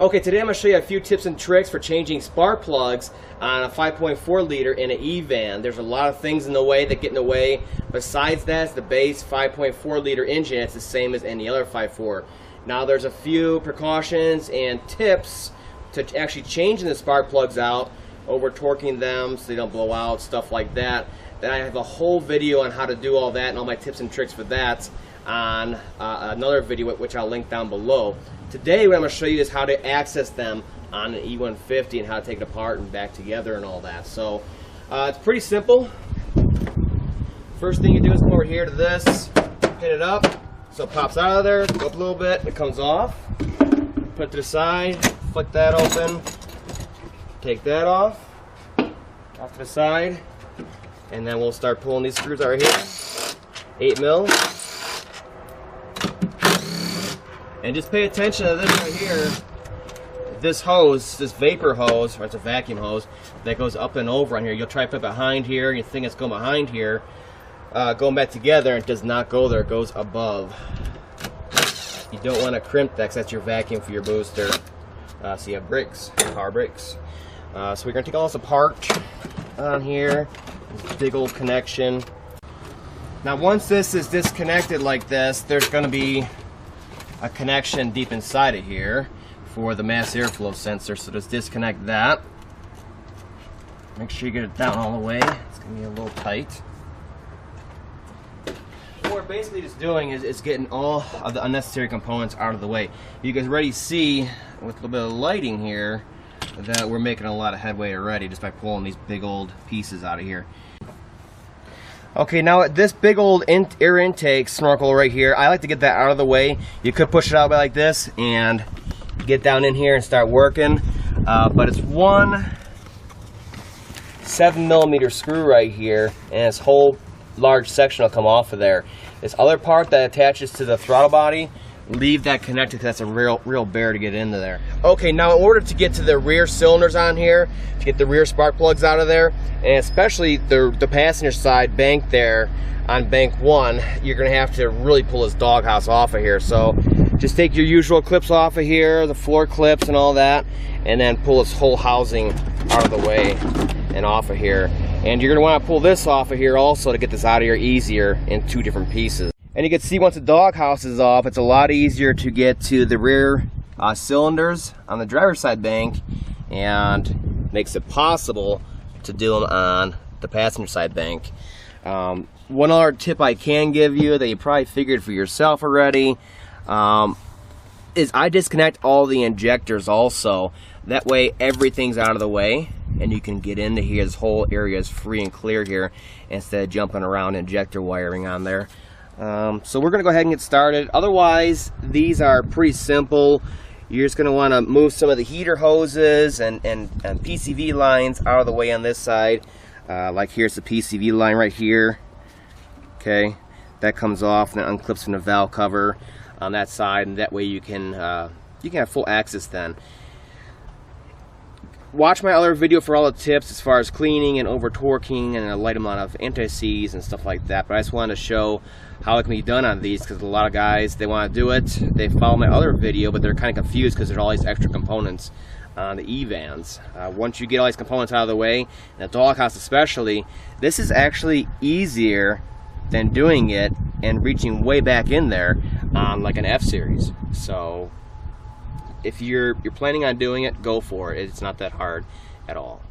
Okay, today I'm going to show you a few tips and tricks for changing spark plugs on a 5.4 liter in an E-van. There's a lot of things in the way that get in the way. Besides that, it's the base 5.4 liter engine. It's the same as any other 5.4. Now there's a few precautions and tips to actually changing the spark plugs out, over torquing them so they don't blow out, stuff like that. Then I have a whole video on how to do all that and all my tips and tricks for that on another video which I'll link down below. Today what I'm going to show you is how to access them on an E150 and how to take it apart and back together and all that. So it's pretty simple. First thing you do is come over here to this, pin it up so it pops out of there, go up a little bit, it comes off, put it to the side, flick that open, take that off to the side, and then we'll start pulling these screws out right here, 8 mil. And just pay attention to this right here. This hose, this vapor hose, or it's a vacuum hose, that goes up and over on here. You'll try to put it behind here, and you think it's going behind here, going back together, and it does not go there, it goes above. You don't want to crimp that because that's your vacuum for your booster. So you have brakes, power brakes. So we're going to take all this apart on here, this big old connection. Now once this is disconnected like this, there's going to be a connection deep inside of here for the mass airflow sensor, so just disconnect that. Make sure you get it down all the way. It's going to be a little tight. What we're basically just doing is getting all of the unnecessary components out of the way. You can already see with a little bit of lighting here that we're making a lot of headway already just by pulling these big old pieces out of here. Okay, now this big old air intake snorkel right here, I like to get that out of the way. You could push it out like this and get down in here and start working, but it's one 7mm screw right here, and this whole large section will come off of there. This other part that attaches to the throttle body, leave that connected because that's a real bear to get into there. Okay, now in order to get to the rear cylinders on here, to get the rear spark plugs out of there, and especially the passenger side bank there on bank 1, you're going to have to really pull this doghouse off of here. So just take your usual clips off of here, the floor clips and all that, and then pull this whole housing out of the way and off of here. And you're going to want to pull this off of here also to get this out of here easier in 2 different pieces. And you can see once the doghouse is off, it's a lot easier to get to the rear cylinders on the driver's side bank, and makes it possible to do them on the passenger side bank. One other tip I can give you that you probably figured for yourself already is I disconnect all the injectors also. That way everything's out of the way and you can get into here. This whole area is free and clear here instead of jumping around injector wiring on there. So we're going to go ahead and get started. Otherwise, these are pretty simple. You're just going to want to move some of the heater hoses and PCV lines out of the way on this side. Like here's the PCV line right here. Okay, that comes off and it unclips from the valve cover on that side, and that way you can have full access then. Watch my other video for all the tips as far as cleaning and over torquing and a light amount of anti-seize and stuff like that. But I just wanted to show how it can be done on these, because a lot of guys, they want to do it, they follow my other video, but they're kind of confused because there's all these extra components on the E-vans. Once you get all these components out of the way, and the doghouse especially, this is actually easier than doing it and reaching way back in there on like an F-Series. So if you're planning on doing it, go for it. It's not that hard at all.